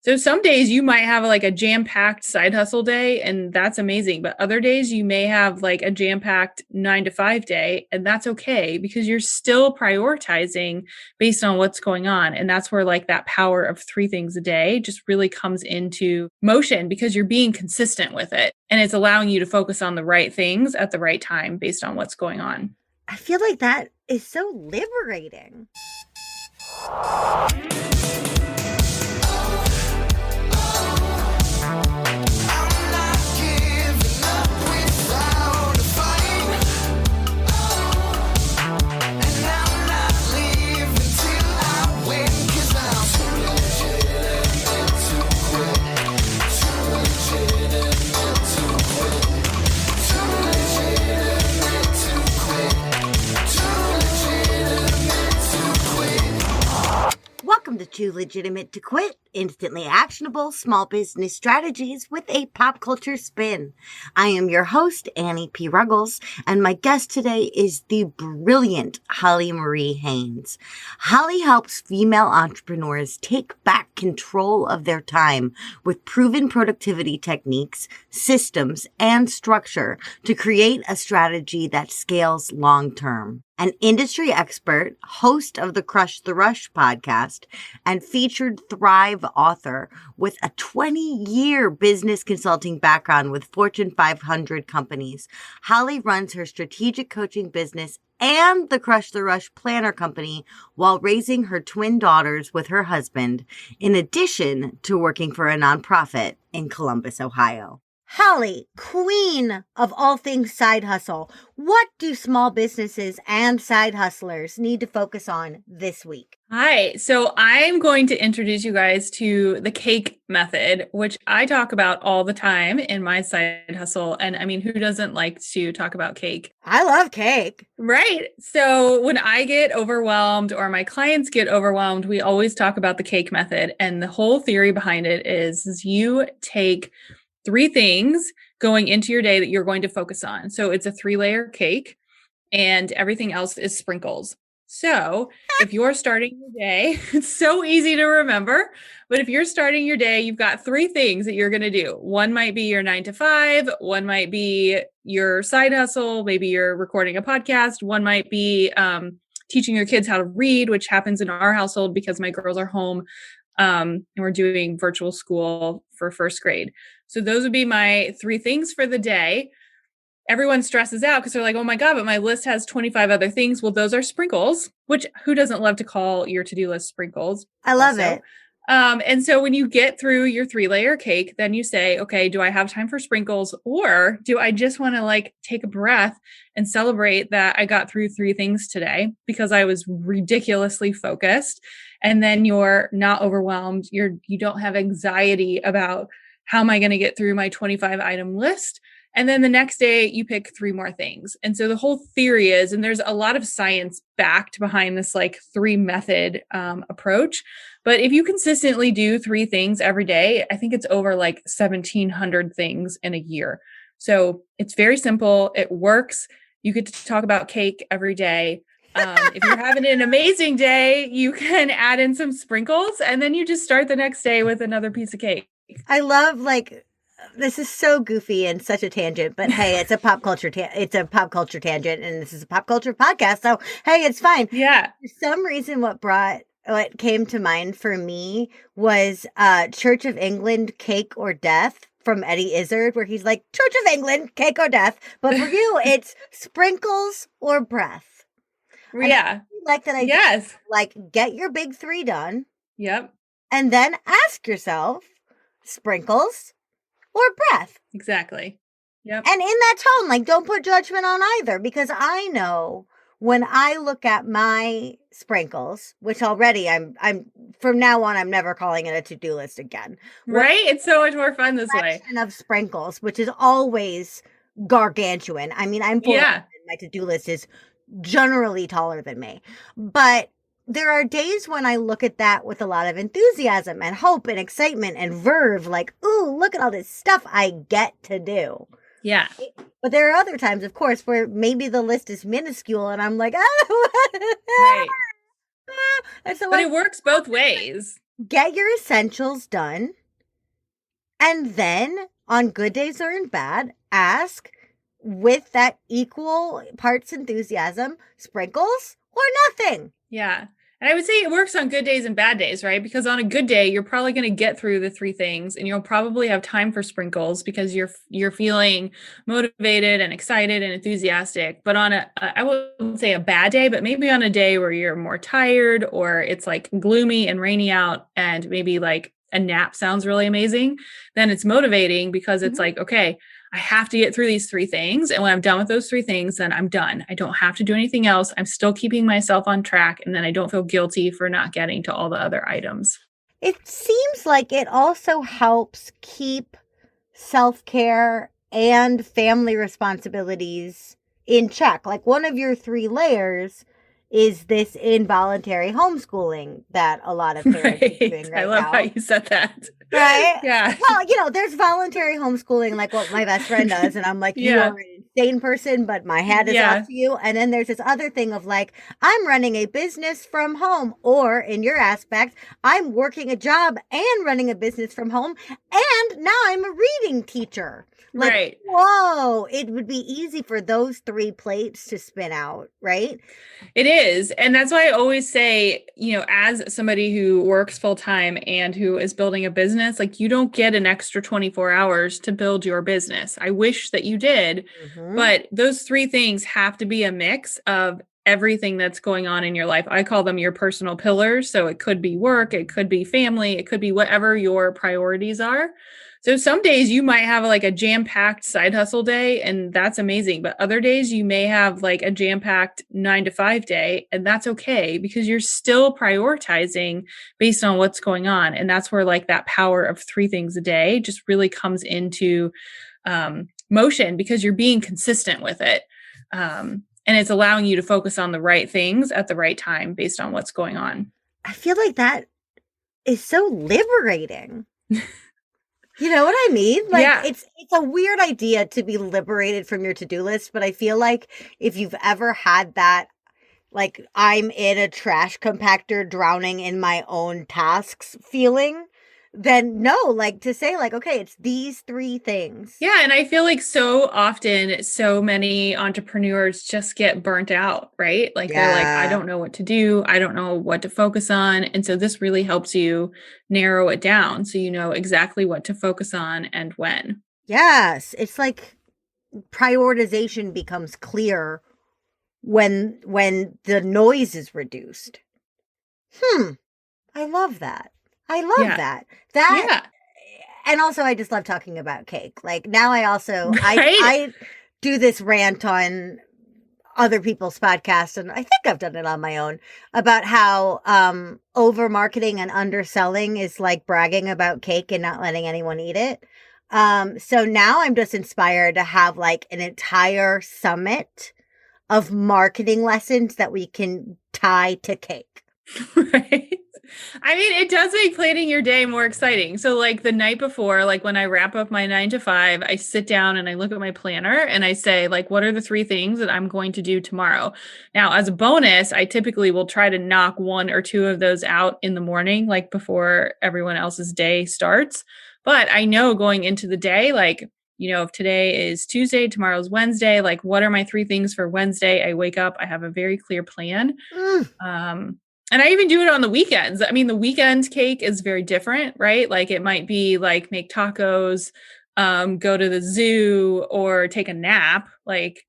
So some days you might have like a jam-packed side hustle day, and that's amazing. But other days you may have like a jam-packed 9 to 5 day, and that's okay because you're still prioritizing based on what's going on. And that's where like that power of 3 things a day just really comes into motion because you're being consistent with it. And it's allowing you to focus on the right things at the right time based on what's going on. I feel like that is so liberating. Welcome to Too Legitimate to Quit, instantly actionable small business strategies with a pop culture spin. I am your host, Annie P. Ruggles, and my guest today is the brilliant Holly Marie Haynes. Holly helps female entrepreneurs take back control of their time with proven productivity techniques, systems, and structure to create a strategy that scales long-term. An industry expert, host of the Crush the Rush podcast, and featured Thrive author with a 20-year business consulting background with Fortune 500 companies, Holly runs her strategic coaching business and the Crush the Rush planner company while raising her twin daughters with her husband, in addition to working for a nonprofit in Columbus, Ohio. Holly, queen of all things side hustle, what do small businesses and side hustlers need to focus on this week? Hi. So I'm going to introduce you guys to the cake method, which I talk about all the time in my side hustle. And I mean, who doesn't like to talk about cake? I love cake. Right. So when I get overwhelmed or my clients get overwhelmed, we always talk about the cake method. And the whole theory behind it is you take 3 things going into your day that you're going to focus on. So it's a 3-layer cake and everything else is sprinkles. So if you're starting your day, it's so easy to remember, but if you're starting your day, you've got 3 things that you're going to do. One might be your 9 to 5. One might be your side hustle. Maybe you're recording a podcast. One might be teaching your kids how to read, which happens in our household because my girls are home. And we're doing virtual school for first grade. So those would be my 3 things for the day. Everyone stresses out because they're like, oh my God, but my list has 25 other things. Well, those are sprinkles, which who doesn't love to call your to-do list sprinkles? I love it. And so when you get through your 3-layer cake, then you say, okay, do I have time for sprinkles? Or do I just want to like take a breath and celebrate that I got through 3 things today because I was ridiculously focused? And then you're not overwhelmed. You don't have anxiety about how am I going to get through my 25 item list? And then the next day you pick 3 more things. And so the whole theory is, and there's a lot of science backed behind this like 3 method approach. But if you consistently do 3 things every day, I think it's over like 1,700 things in a year. So it's very simple. It works. You get to talk about cake every day. If you're having an amazing day, you can add in some sprinkles and then you just start the next day with another piece of cake. I love this is so goofy and such a tangent, but hey, it's a pop culture tangent, and this is a pop culture podcast, so hey, it's fine. Yeah. For some reason, what came to mind for me was Church of England, Cake or Death from Eddie Izzard, where he's like, Church of England, cake or death, but for you, it's sprinkles or breath. Yeah. Like that idea. Yes. Like, get your big 3 done. Yep. And then ask yourself, sprinkles or breath. Exactly. Yep. And in that tone, like, don't put judgment on either, because I know when I look at my sprinkles, which already I'm from now on, I'm never calling it a to-do list again. Right? It's so much more fun this way. Of sprinkles, which is always gargantuan. I mean, my to-do list is generally taller than me, but there are days when I look at that with a lot of enthusiasm and hope and excitement and verve, like, ooh, look at all this stuff I get to do. Yeah. But there are other times, of course, where maybe the list is minuscule and I'm like, oh. Right. And so but it works both ways. get your essentials done, and then on good days or in bad, ask with that equal parts enthusiasm, sprinkles or nothing. Yeah. And I would say it works on good days and bad days, right? Because on a good day, you're probably going to get through the three things and you'll probably have time for sprinkles because you're feeling motivated and excited and enthusiastic. But on I wouldn't say a bad day, but maybe on a day where you're more tired or it's like gloomy and rainy out and maybe like a nap sounds really amazing, then it's motivating because it's like, okay, I have to get through these three things. And when I'm done with those three things, then I'm done. I don't have to do anything else. I'm still keeping myself on track. And then I don't feel guilty for not getting to all the other items. It seems like it also helps keep self-care and family responsibilities in check. Like one of your three layers is this involuntary homeschooling that a lot of parents are doing right I love now. how you said that. Right? Yeah. Well, there's voluntary homeschooling, like what my best friend does. And I'm like, you are an insane person, but my hat is off to you. And then there's this other thing of like, I'm running a business from home. Or in your aspect, I'm working a job and running a business from home. And now I'm a reading teacher. Like, right. Whoa, it would be easy for those three plates to spin out, right? It is. And that's why I always say, as somebody who works full time and who is building a business, like you don't get an extra 24 hours to build your business. I wish that you did, but those three things have to be a mix of everything that's going on in your life. I call them your personal pillars. So it could be work, it could be family, it could be whatever your priorities are. So some days you might have like a jam-packed side hustle day and that's amazing. But other days you may have like a jam-packed 9 to 5 day and that's okay because you're still prioritizing based on what's going on. And that's where like that power of three things a day just really comes into motion because you're being consistent with it. And it's allowing you to focus on the right things at the right time based on what's going on. I feel like that is so liberating. You know what I mean? Like it's a weird idea to be liberated from your to-do list, but I feel like if you've ever had that, like I'm in a trash compactor drowning in my own tasks feeling, then no, like to say like, okay, it's these three things. Yeah. And I feel like so often, so many entrepreneurs just get burnt out, right? Like they're like, I don't know what to do. I don't know what to focus on. And so this really helps you narrow it down so you know exactly what to focus on and when. Yes. It's like prioritization becomes clear when the noise is reduced. I love that. I love that. And also I just love talking about cake. Like now I do this rant on other people's podcasts, and I think I've done it on my own about how over marketing and underselling is like bragging about cake and not letting anyone eat it. So now I'm just inspired to have like an entire summit of marketing lessons that we can tie to cake. Right. I mean, it does make planning your day more exciting. So like the night before, like when I wrap up my 9 to 5, I sit down and I look at my planner and I say like, what are the three things that I'm going to do tomorrow? Now, as a bonus, I typically will try to knock one or two of those out in the morning, like before everyone else's day starts. But I know going into the day, like, if today is Tuesday, tomorrow's Wednesday, like what are my three things for Wednesday? I wake up, I have a very clear plan. And I even do it on the weekends. I mean, the weekend cake is very different, right? Like it might be like make tacos, go to the zoo or take a nap. Like,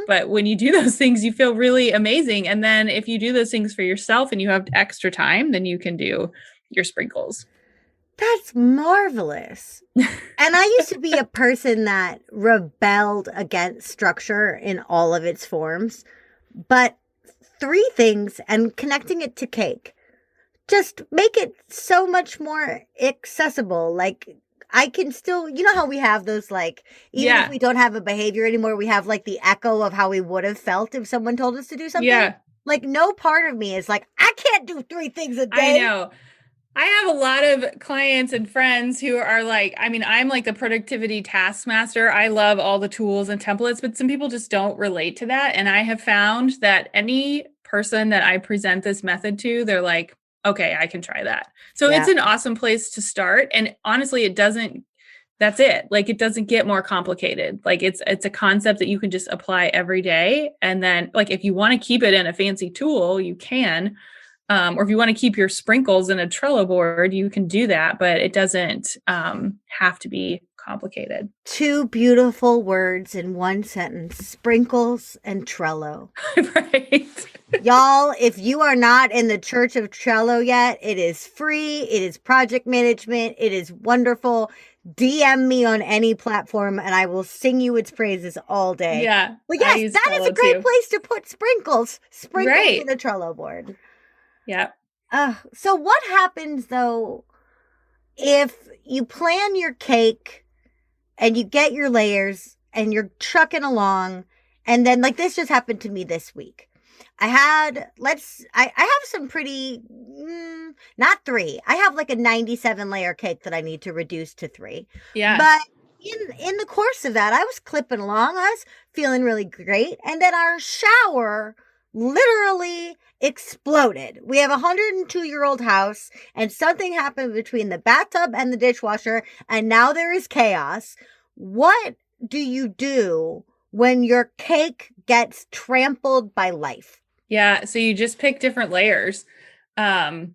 but when you do those things, you feel really amazing. And then if you do those things for yourself and you have extra time, then you can do your sprinkles. That's marvelous. And I used to be a person that rebelled against structure in all of its forms, but three things and connecting it to cake just make it so much more accessible. Like I can still, how we have those, like, even if we don't have a behavior anymore, we have like the echo of how we would have felt if someone told us to do something. Yeah. Like no part of me is like, I can't do three things a day. I know. I have a lot of clients and friends who are like, I mean, I'm like the productivity taskmaster. I love all the tools and templates, but some people just don't relate to that. And I have found that any person that I present this method to, they're like, okay, I can try that. So Yeah. it's an awesome place to start. And honestly, that's it. Like, it doesn't get more complicated. Like, it's a concept that you can just apply every day. And then, like, if you want to keep it in a fancy tool, you can. Or if you want to keep your sprinkles in a Trello board, you can do that, but it doesn't have to be complicated. Two beautiful words in one sentence: sprinkles and Trello. Right. Y'all, if you are not in the church of Trello yet, it is free. It is project management. It is wonderful. DM me on any platform and I will sing you its praises all day. Yeah. But yes, that is a great place to put sprinkles. Sprinkles in a Trello board. Yeah. So what happens though if you plan your cake and you get your layers and you're trucking along, and then, like, this just happened to me this week. I have some pretty, not 3. I have like a 97 layer cake that I need to reduce to 3. Yeah. But in the course of that, I was clipping along. I was feeling really great. And then our shower literally exploded. We have a 102-year-old house, and something happened between the bathtub and the dishwasher, and now there is chaos. What do you do when your cake gets trampled by life? Yeah. So you just pick different layers. And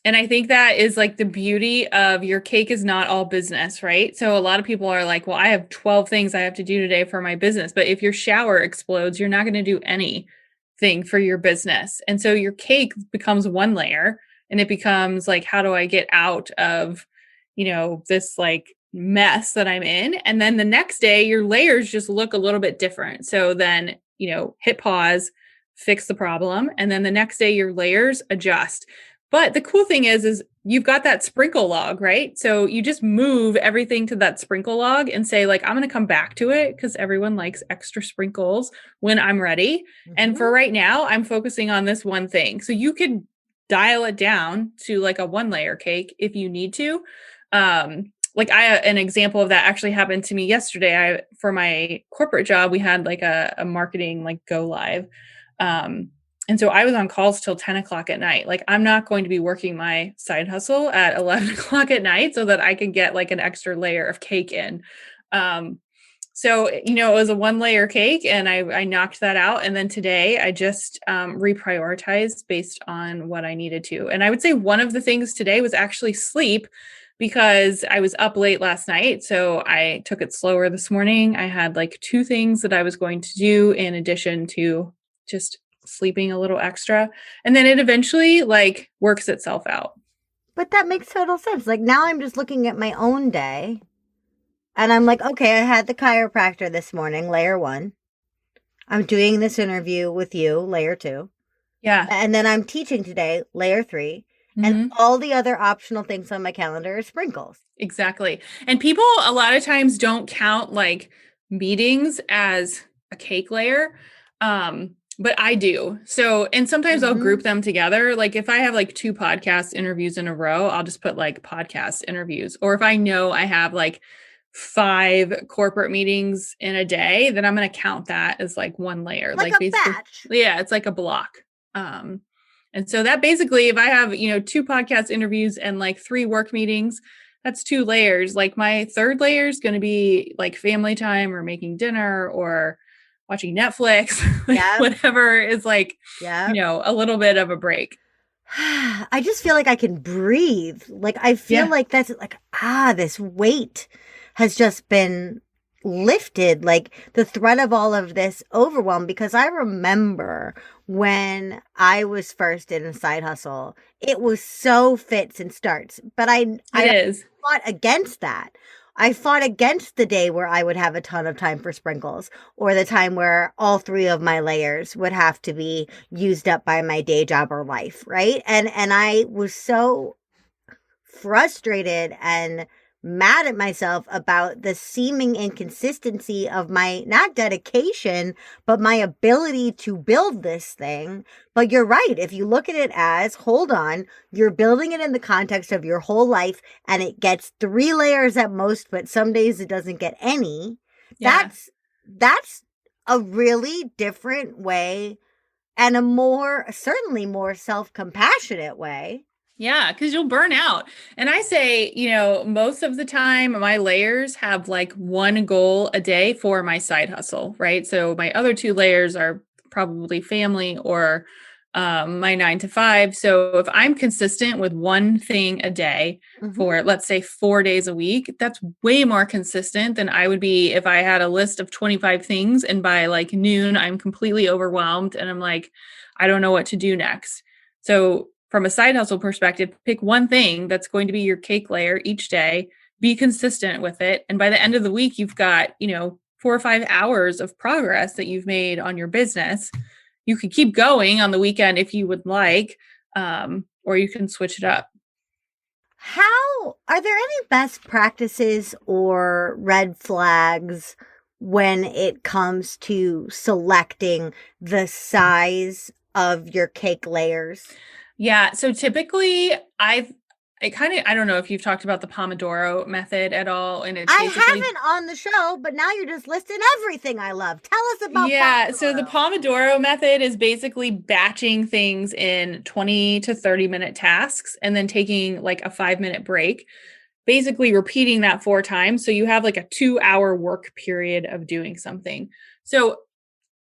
I think that is like the beauty of your cake is not all business, right? So a lot of people are like, well, I have 12 things I have to do today for my business. But if your shower explodes, you're not going to do anything for your business. And so your cake becomes one layer, and it becomes like, how do I get out of, this like mess that I'm in? And then the next day, your layers just look a little bit different. So then, hit pause, fix the problem. And then the next day, your layers adjust. But the cool thing is you've got that sprinkle log, right? So you just move everything to that sprinkle log and say, like, I'm going to come back to it because everyone likes extra sprinkles when I'm ready. Mm-hmm. And for right now, I'm focusing on this one thing. So you could dial it down to like a 1-layer cake if you need to. An example of that actually happened to me yesterday. For my corporate job, we had like a marketing like go live. And so I was on calls till 10 o'clock at night. Like, I'm not going to be working my side hustle at 11 o'clock at night so that I can get like an extra layer of cake in. So, it was a 1-layer cake, and I knocked that out. And then today I just reprioritized based on what I needed to. And I would say one of the things today was actually sleep, because I was up late last night. So I took it slower this morning. I had like 2 things that I was going to do in addition to just sleeping a little extra. And then it eventually like works itself out. But that makes total sense. Like, now I'm just looking at my own day and I'm like, okay, I had the chiropractor this morning, layer 1. I'm doing this interview with you, layer 2. Yeah. And then I'm teaching today, layer 3. Mm-hmm. And all the other optional things on my calendar are sprinkles. Exactly. And people a lot of times don't count like meetings as a cake layer. But I do. So, and sometimes I'll group them together. Like, if I have like 2 podcast interviews in a row, I'll just put like podcast interviews. Or if I know I have like 5 corporate meetings in a day, then I'm going to count that as like 1 layer. Like a batch. Yeah, it's like a block. And so that basically, if I have, 2 podcast interviews and like 3 work meetings, that's 2 layers. Like, my 3rd layer is going to be like family time or making dinner or watching Netflix, whatever is like, a little bit of a break. I just feel like I can breathe. Like, I feel like that's like, this weight has just been lifted, like the threat of all of this overwhelm. Because I remember when I was first in a side hustle, it was so fits and starts. But I fought against that. I fought against the day where I would have a ton of time for sprinkles, or the time where all 3 of my layers would have to be used up by my day job or life, right? And I was so frustrated and mad at myself about the seeming inconsistency of my, not dedication, but my ability to build this thing. But you're right. If you look at it as, hold on, you're building it in the context of your whole life, and it gets 3 layers at most, but some days it doesn't get any. Yeah. That's a really different way, and a certainly more self-compassionate way. Yeah, because you'll burn out. And I say, most of the time, my layers have like one goal a day for my side hustle, right? So my other two layers are probably family or my 9 to 5. So if I'm consistent with one thing a day for, let's say, 4 days a week, that's way more consistent than I would be if I had a list of 25 things. And by like noon, I'm completely overwhelmed and I'm like, I don't know what to do next. So from a side hustle perspective, pick one thing that's going to be your cake layer each day, be consistent with it. And by the end of the week, you've got, 4 or 5 hours of progress that you've made on your business. You could keep going on the weekend if you would like, or you can switch it up. How are there any best practices or red flags when it comes to selecting the size of your cake layers? Yeah. So typically I don't know if you've talked about the Pomodoro method at all. And it's I haven't on the show, but now you're just listing everything I love. Tell us about Pomodoro. So the Pomodoro method is basically batching things in 20 to 30-minute tasks and then taking like a 5-minute break, basically repeating that 4 times. So you have like a 2-hour work period of doing something. So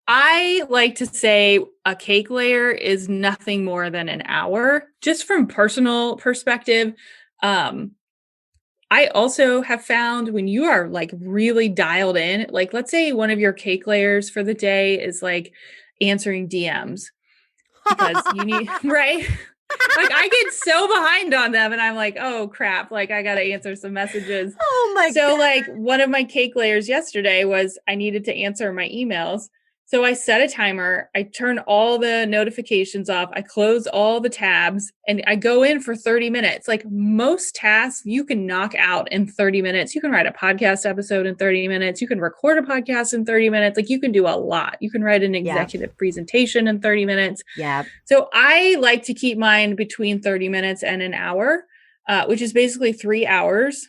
I like to say a cake layer is nothing more than an hour, just from personal perspective. I also have found when you are like really dialed in, like let's say one of your cake layers for the day is like answering DMs because you need, right? Like I get so behind on them and I'm like, oh crap, like I got to answer some messages. Oh my God. So like one of my cake layers yesterday was I needed to answer my emails. So I set a timer, I turn all the notifications off, I close all the tabs, and I go in for 30 minutes. Like most tasks you can knock out in 30 minutes. You can write a podcast episode in 30 minutes. You can record a podcast in 30 minutes. Like you can do a lot. You can write an executive presentation in 30 minutes. Yeah. So I like to keep mine between 30 minutes and an hour, which is basically 3 hours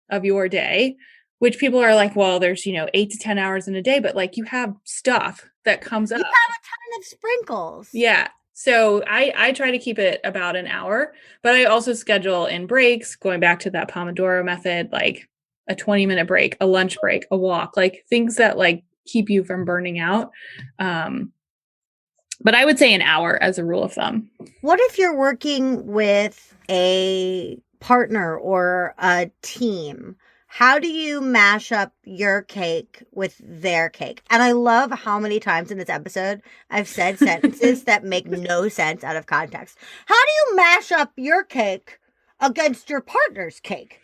of your day. Which people are like, well, there's, 8 to 10 hours in a day, but like you have stuff that comes up. You have a ton of sprinkles. Yeah. So I try to keep it about an hour, but I also schedule in breaks, going back to that Pomodoro method, like a 20-minute break, a lunch break, a walk, like things that like keep you from burning out. But I would say an hour as a rule of thumb. What if you're working with a partner or a team? How do you mash up your cake with their cake? And I love how many times in this episode I've said sentences that make no sense out of context. How do you mash up your cake against your partner's cake?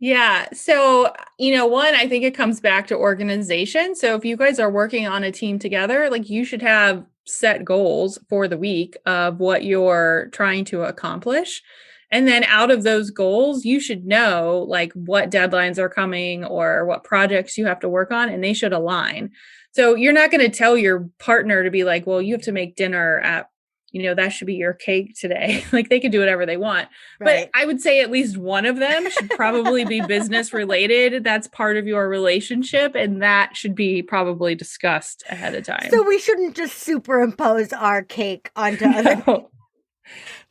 Yeah. So, one, I think it comes back to organization. So if you guys are working on a team together, like you should have set goals for the week of what you're trying to accomplish. And then out of those goals, you should know like what deadlines are coming or what projects you have to work on, and they should align. So you're not going to tell your partner to be like, well, you have to make dinner at, that should be your cake today. Like they can do whatever they want. Right. But I would say at least one of them should probably be business related. That's part of your relationship. And that should be probably discussed ahead of time. So we shouldn't just superimpose our cake onto other people.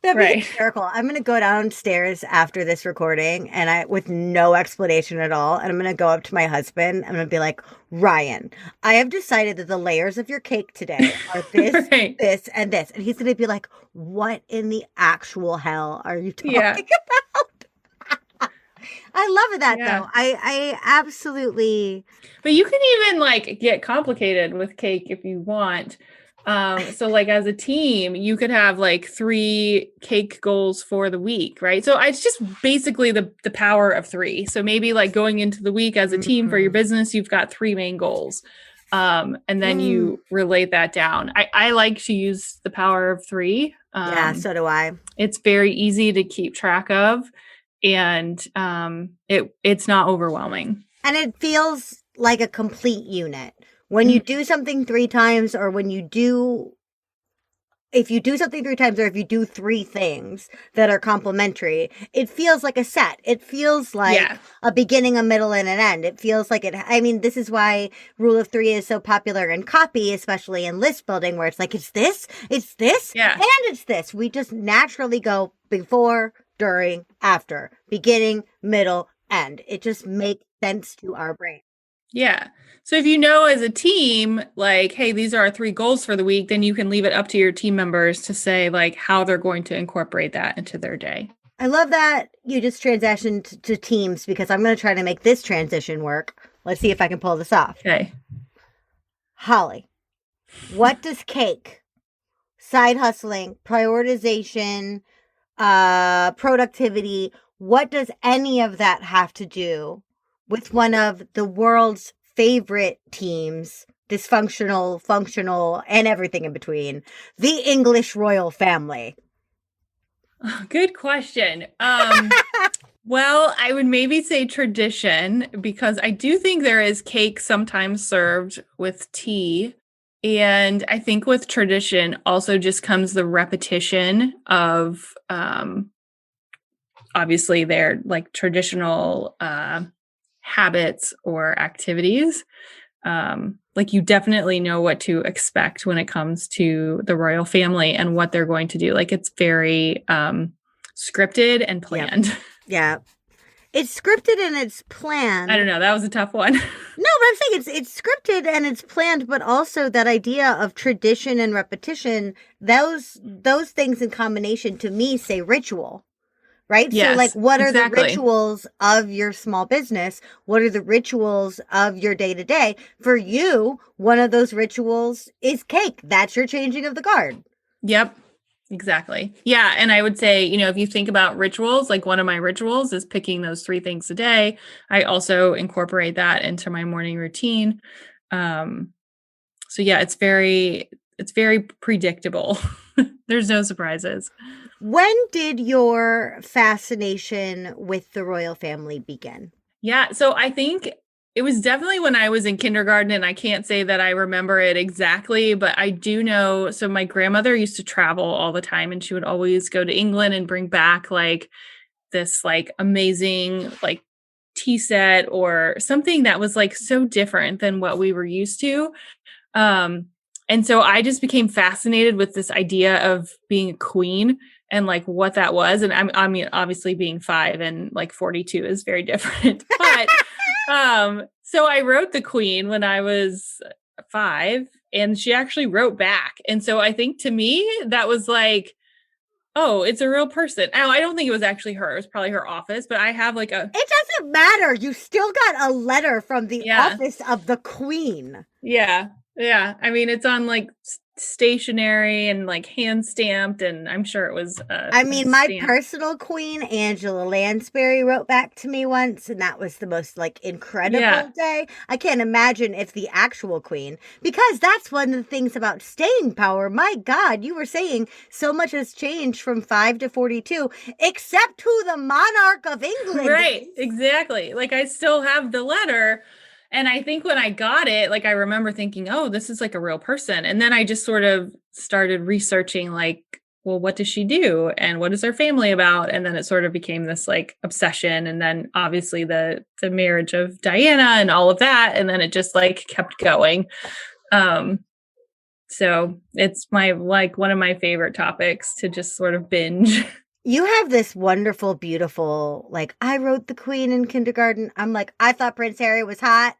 That'd be hysterical. I'm going to go downstairs after this recording and with no explanation at all. And I'm going to go up to my husband. I'm going to be like, Ryan, I have decided that the layers of your cake today are this, this, and this. And he's going to be like, what in the actual hell are you talking about? I love that though. I absolutely. But you can even like get complicated with cake if you want. So like as a team, you could have like 3 cake goals for the week, right? So it's just basically the power of 3. So maybe like going into the week as a team for your business, you've got 3 main goals. And then you relate that down. I like to use the power of 3. Yeah, so do I. It's very easy to keep track of, and it's not overwhelming. And it feels like a complete unit. When you do something 3 times, or if you do something 3 times, or if you do 3 things that are complementary, it feels like a set. It feels like a beginning, a middle, and an end. It feels like this is why rule of 3 is so popular in copy, especially in list building, where it's like, it's this, and it's this. We just naturally go before, during, after, beginning, middle, end. It just makes sense to our brain. Yeah. So if you know as a team, like, hey, these are our 3 goals for the week, then you can leave it up to your team members to say like how they're going to incorporate that into their day. I love that you just transitioned to teams because I'm going to try to make this transition work. Let's see if I can pull this off. Okay. Holly, what does cake, side hustling, prioritization, productivity, what does any of that have to do with one of the world's favorite teams, dysfunctional, functional, and everything in between, the English royal family? Good question. Well, I would maybe say tradition because I do think there is cake sometimes served with tea. And I think with tradition also just comes the repetition of obviously their like traditional habits or activities. Like you definitely know what to expect when it comes to the royal family and what they're going to do. Like it's very scripted and planned. Yeah. It's scripted and it's planned. I don't know. That was a tough one. No, but I'm saying it's scripted and it's planned, but also that idea of tradition and repetition, those things in combination to me say ritual. Right? Yes, so like what are exactly. the rituals of your small business? What are the rituals of your day to day? For you, one of those rituals is cake. That's your changing of the guard. Yep. Exactly. Yeah. And I would say, you know, if you think about rituals, like one of my rituals is picking those 3 things a day. I also incorporate that into my morning routine. So yeah, it's very predictable. There's no surprises. When did your fascination with the royal family begin? Yeah. So I think it was definitely when I was in kindergarten, and I can't say that I remember it exactly, but I do know. So my grandmother used to travel all the time, and she would always go to England and bring back like this like amazing like tea set or something that was like so different than what we were used to. And so I just became fascinated with this idea of being a queen and like what that was. And I mean, obviously being 5 and like 42 is very different, but so I wrote the queen when I was 5 and she actually wrote back. And so I think to me that was like, oh, it's a real person. I don't think it was actually her. It was probably her office, but I have like It doesn't matter. You still got a letter from the Yeah. office of the queen. Yeah. Yeah. I mean, it's on like stationery and like hand stamped, and I'm sure it was I mean, my stamp. personal queen, Angela Lansbury, wrote back to me once, and that was the most like incredible day. I can't imagine if the actual queen, because that's one of the things about staying power. My God, you were saying so much has changed from 5 to 42, except who the monarch of England Right. is. Exactly. Like I still have the letter. And I think when I got it, like I remember thinking, oh, this is like a real person. And then I just sort of started researching like, well, what does she do? And what is her family about? And then it sort of became this like obsession. And then obviously the marriage of Diana and all of that. And then it just like kept going. So it's my like one of my favorite topics to just sort of binge. You have this wonderful, beautiful, like, I wrote the queen in kindergarten. I'm like, I thought Prince Harry was hot.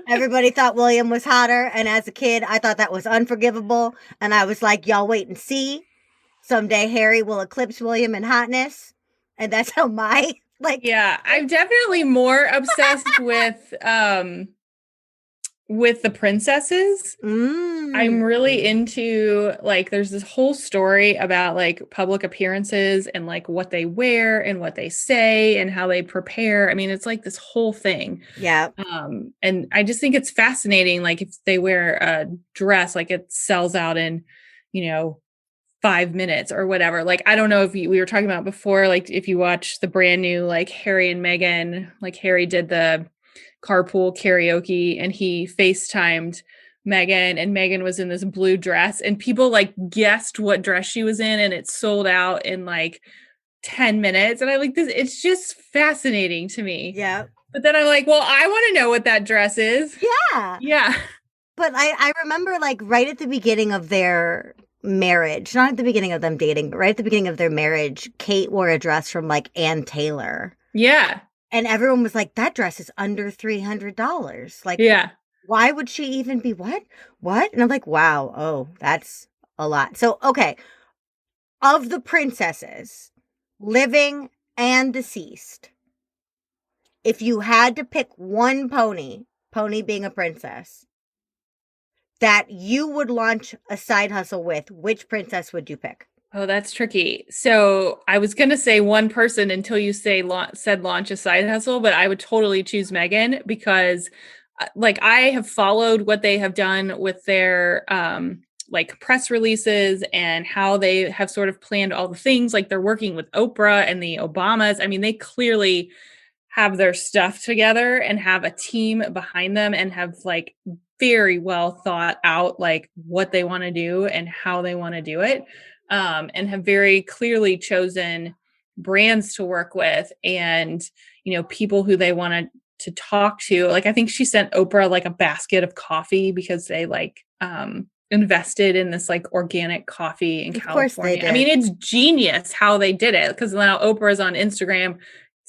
Everybody thought William was hotter. And as a kid, I thought that was unforgivable. And I was like, y'all wait and see. Someday Harry will eclipse William in hotness. And that's how my, like. Yeah, I'm definitely more obsessed with the princesses. I'm really into like there's this whole story about like public appearances and like what they wear and what they say and how they prepare. I mean, it's like this whole thing. Yeah. And I just think it's fascinating. Like if they wear a dress, like it sells out in, 5 minutes or whatever. Like, I don't know if we were talking about before, like if you watch the brand new, like Harry and Meghan, like Harry did the carpool karaoke and he FaceTimed Meghan, and Meghan was in this blue dress and people like guessed what dress she was in and it sold out in like 10 minutes. And I like this, it's just fascinating to me. Yeah. But then I'm like, well, I want to know what that dress is. Yeah. Yeah. But I remember like right at the beginning of their marriage, not at the beginning of them dating, but right at the beginning of their marriage, Kate wore a dress from like Ann Taylor. Yeah. And everyone was like, that dress is under $300. Like, Yeah. why would she even be what? What? And I'm like, wow, oh, that's a lot. So, okay, of the princesses, living and deceased, if you had to pick one pony being a princess, that you would launch a side hustle with, which princess would you pick? Oh, that's tricky. So I was going to say one person until you said launch a side hustle, but I would totally choose Meghan because like I have followed what they have done with their like press releases and how they have sort of planned all the things. Like they're working with Oprah and the Obamas. I mean, they clearly have their stuff together and have a team behind them and have like very well thought out like what they want to do and how they want to do it. And have very clearly chosen brands to work with and, people who they want to talk to. Like, I think she sent Oprah like a basket of coffee because they like, invested in this like organic coffee in California. Course they did. I mean, it's genius how they did it because now Oprah's on Instagram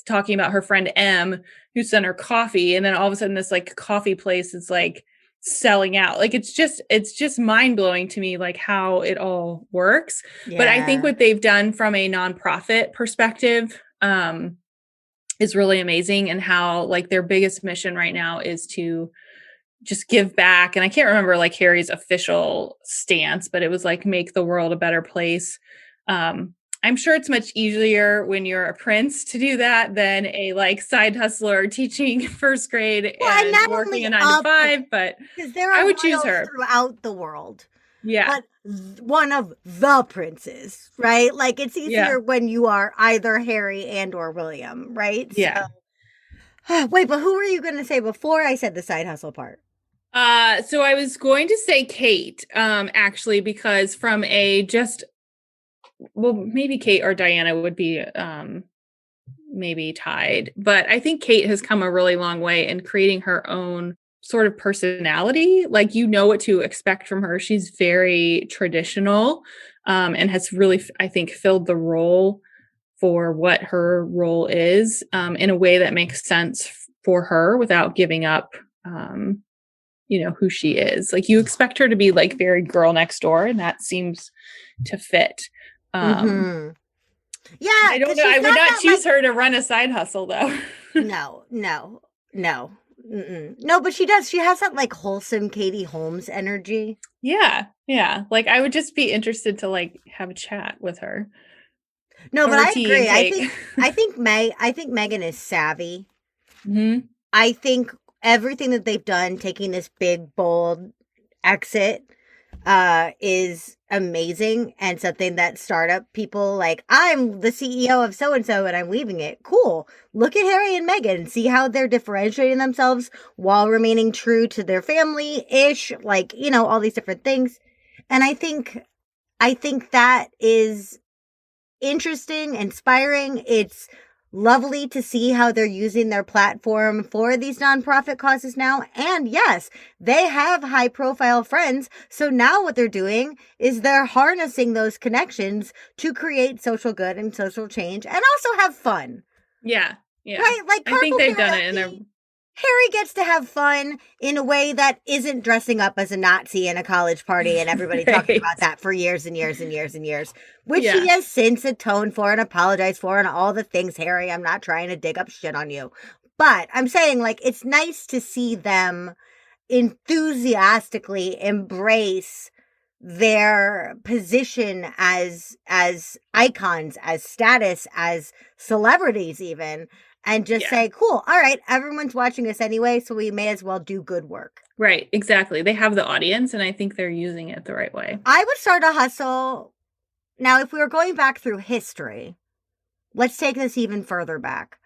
talking about her friend M who sent her coffee. And then all of a sudden this like coffee place is like selling out. Like it's just mind blowing to me, like how it all works. Yeah. But I think what they've done from a nonprofit perspective, is really amazing, and how like their biggest mission right now is to just give back. And I can't remember like Harry's official stance, but it was like make the world a better place. I'm sure it's much easier when you're a prince to do that than a like side hustler teaching first grade and working a 9 to 5. But I would choose her throughout the world. Yeah, but one of the princes, right? Like it's easier when you are either Harry and or William, right? Yeah. So, wait, but who were you going to say before I said the side hustle part? So I was going to say Kate, actually, because from maybe Kate or Diana would be maybe tied, but I think Kate has come a really long way in creating her own sort of personality. Like, what to expect from her. She's very traditional, and has really, I think, filled the role for what her role is, in a way that makes sense for her without giving up, who she is. Like, you expect her to be like very girl next door, and that seems to fit. Yeah, I don't know. I would not choose her to run a side hustle, though. No. No, but she does. She has that like wholesome Katie Holmes energy. Yeah. Like I would just be interested to like have a chat with her. No, but I agree. I think Meghan is savvy. Mm-hmm. I think everything that they've done, taking this big bold exit, is amazing, and something that startup people like, I'm the CEO of so-and-so and I'm leaving it. Cool. Look at Harry and Meghan. See how they're differentiating themselves while remaining true to their family-ish, like, all these different things. And I think that is interesting, inspiring. It's lovely to see how they're using their platform for these nonprofit causes now. And yes, they have high profile friends. So now what they're doing is they're harnessing those connections to create social good and social change and also have fun. Yeah. Right? Like, I think they've done it in a... Harry gets to have fun in a way that isn't dressing up as a Nazi in a college party and everybody right. talking about that for years and years and years and years, which he has since atoned for and apologized for and all the things, Harry. I'm not trying to dig up shit on you. But I'm saying, like, it's nice to see them enthusiastically embrace their position as icons, as status, as celebrities even. And just say, cool, all right, everyone's watching us anyway, so we may as well do good work. Right, exactly. They have the audience, and I think they're using it the right way. I would start a hustle. Now, if we were going back through history, let's take this even further back.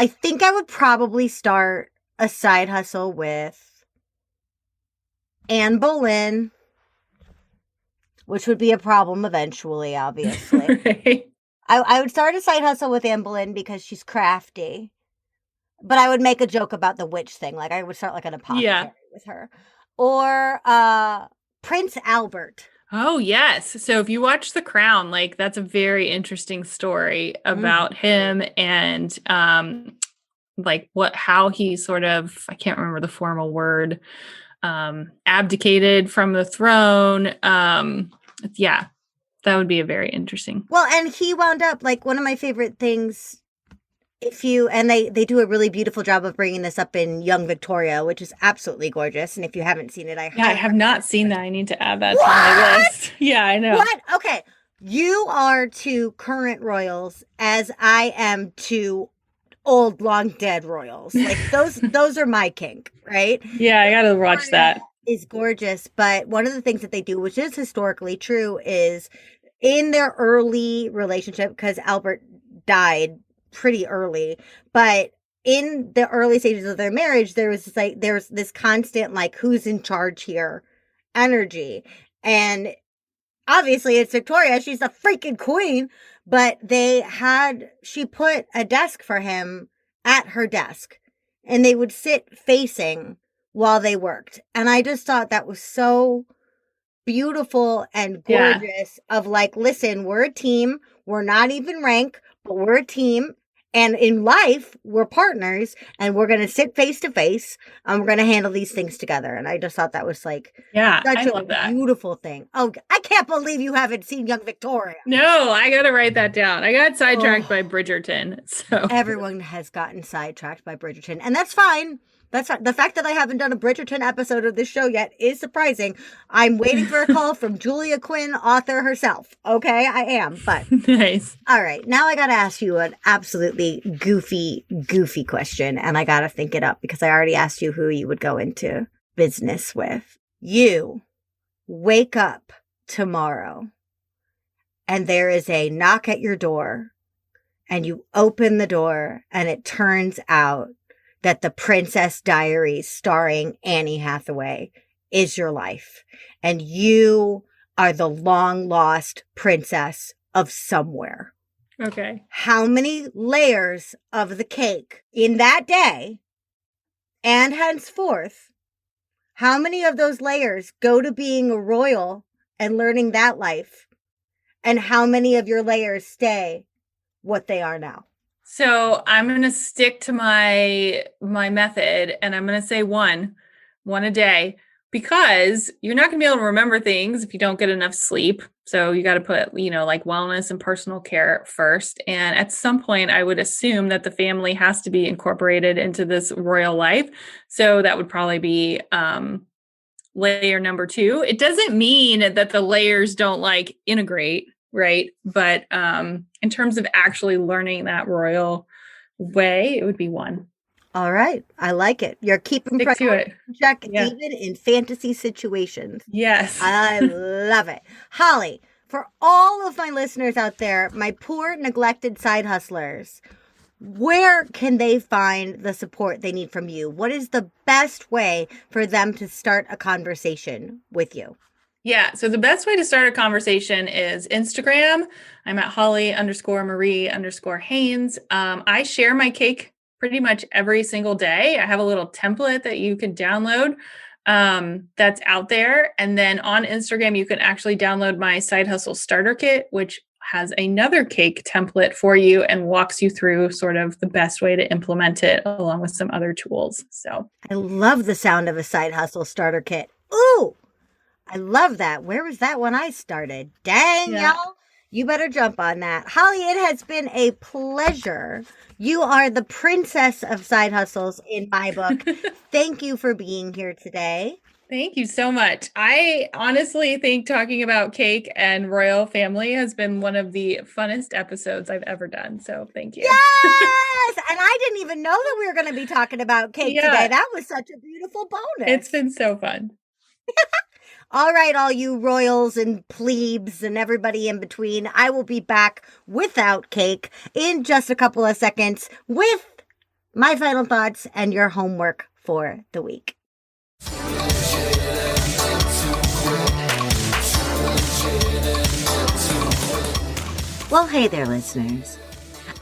I think I would probably start a side hustle with Anne Boleyn, which would be a problem eventually, obviously. Right. I would start a side hustle with Anne Boleyn because she's crafty. But I would make a joke about the witch thing. Like, I would start like an apothecary with her. Or Prince Albert. Oh, yes. So if you watch The Crown, like that's a very interesting story Mhm. about him and like how he sort of, I can't remember the formal word, abdicated from the throne. Yeah, that would be a very interesting. Well, and he wound up like one of my favorite things. If you and they do a really beautiful job of bringing this up in Young Victoria, which is absolutely gorgeous. And if you haven't seen it, I Yeah, I highly have recommend not it. seen that. I need to add that to my What? list. Yeah, I know. What? Okay. You are to current royals as I am to old long dead royals. Like those are my kink, right? Yeah, I gotta watch Victoria that. is gorgeous, but one of the things that they do, which is historically true, is in their early relationship, because Albert died pretty early, but in the early stages of their marriage, there's this constant like who's in charge here energy. And obviously it's Victoria, she's the freaking queen, but she put a desk for him at her desk and they would sit facing while they worked. And I just thought that was so beautiful and Yeah. gorgeous of like, listen, we're a team. We're not even rank, but we're a team. And in life, we're partners and we're going to sit face to face and we're going to handle these things together. And I just thought that was like Yeah, I such a love that. beautiful thing. Oh, I can't believe you haven't seen Young Victoria. No, I gotta write that down. I got sidetracked by Oh, Bridgerton. So everyone has gotten sidetracked by Bridgerton, and that's fine. That's fine. The fact that I haven't done a Bridgerton episode of this show yet is surprising. I'm waiting for a call from Julia Quinn, author herself. Okay, I am. But nice. all right, now I got to ask you an absolutely goofy question, and I got to think it up because I already asked you who you would go into business with. You wake up tomorrow, and there is a knock at your door, and you open the door, and it turns out that the Princess Diaries starring Annie Hathaway is your life. And you are the long lost princess of somewhere. Okay. How many layers of the cake in that day and henceforth, how many of those layers go to being a royal and learning that life? And how many of your layers stay what they are now? So I'm gonna stick to my method, and I'm gonna say one a day, because you're not gonna be able to remember things if you don't get enough sleep. So you got to put, like wellness and personal care first. And at some point, I would assume that the family has to be incorporated into this royal life. So that would probably be layer number 2. It doesn't mean that the layers don't like integrate, right? But in terms of actually learning that royal way, it would be 1. All right. I like it. You're keeping Stick to priorities it. in check, Yeah. even in fantasy situations. Yes. I love it. Holly, for all of my listeners out there, my poor neglected side hustlers, where can they find the support they need from you? What is the best way for them to start a conversation with you? Yeah. So the best way to start a conversation is Instagram. I'm at Holly_Marie_Haynes. I share my cake pretty much every single day. I have a little template that you can download that's out there. And then on Instagram, you can actually download my side hustle starter kit, which has another cake template for you and walks you through sort of the best way to implement it along with some other tools. So I love the sound of a side hustle starter kit. Ooh, I love that. Where was that when I started? Dang, yeah. y'all. You better jump on that. Holly, it has been a pleasure. You are the princess of side hustles in my book. Thank you for being here today. Thank you so much. I honestly think talking about cake and royal family has been one of the funnest episodes I've ever done. So thank you. Yes! And I didn't even know that we were going to be talking about cake today. That was such a beautiful bonus. It's been so fun. All right, all you royals and plebes and everybody in between, I will be back without cake in just a couple of seconds with my final thoughts and your homework for the week. Well, hey there, listeners.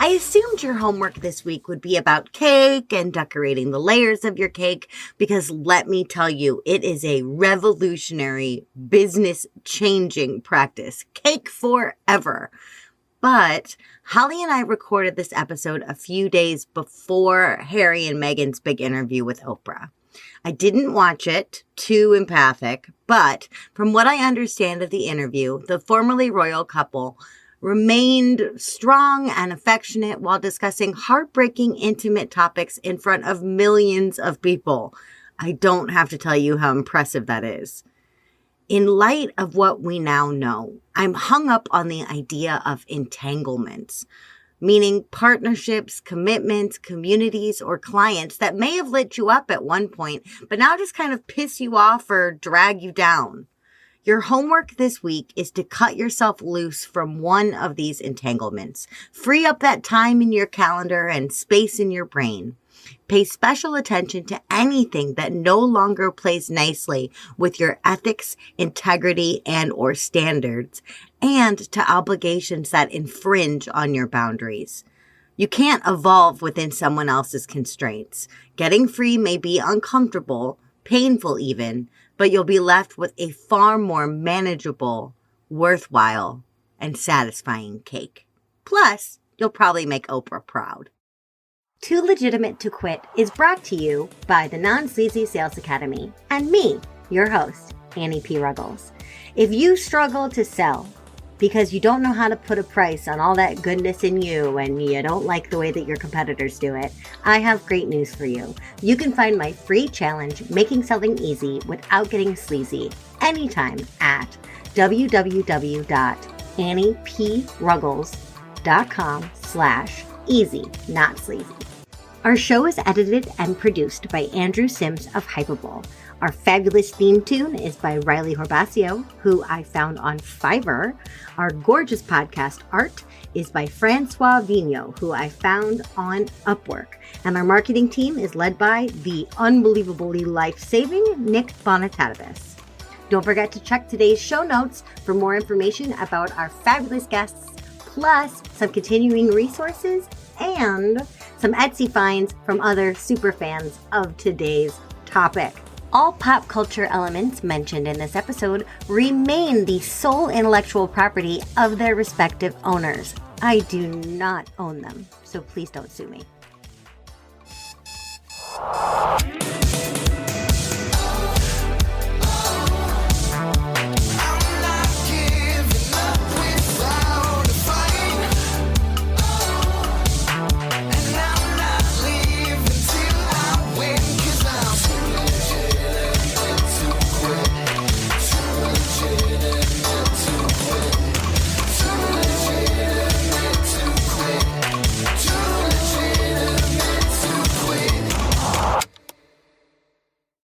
I assumed your homework this week would be about cake and decorating the layers of your cake because let me tell you, it is a revolutionary, business-changing practice. Cake forever. But Holly and I recorded this episode a few days before Harry and Meghan's big interview with Oprah. I didn't watch it, too empathic, but from what I understand of the interview, the formerly royal couple remained strong and affectionate while discussing heartbreaking, intimate topics in front of millions of people. I don't have to tell you how impressive that is. In light of what we now know, I'm hung up on the idea of entanglements, meaning partnerships, commitments, communities, or clients that may have lit you up at one point, but now just kind of piss you off or drag you down. Your homework this week is to cut yourself loose from one of these entanglements. Free up that time in your calendar and space in your brain. Pay special attention to anything that no longer plays nicely with your ethics, integrity, and/or standards, and to obligations that infringe on your boundaries. You can't evolve within someone else's constraints. Getting free may be uncomfortable, painful even, but you'll be left with a far more manageable, worthwhile, and satisfying cake. Plus, you'll probably make Oprah proud. Too Legitimate to Quit is brought to you by the Non-Sleazy Sales Academy and me, your host, Annie P. Ruggles. If you struggle to sell because you don't know how to put a price on all that goodness in you and you don't like the way that your competitors do it, I have great news for you. You can find my free challenge, Making Selling Easy Without Getting Sleazy, anytime at www.anniePruggles.com/easy, not sleazy. Our show is edited and produced by Andrew Sims of Hypable. Our fabulous theme tune is by Riley Horbasio, who I found on Fiverr. Our gorgeous podcast art is by Francois Vigneault, who I found on Upwork. And our marketing team is led by the unbelievably life-saving Nick Bonatadis. Don't forget to check today's show notes for more information about our fabulous guests, plus some continuing resources and some Etsy finds from other super fans of today's topic. All pop culture elements mentioned in this episode remain the sole intellectual property of their respective owners. I do not own them, so please don't sue me.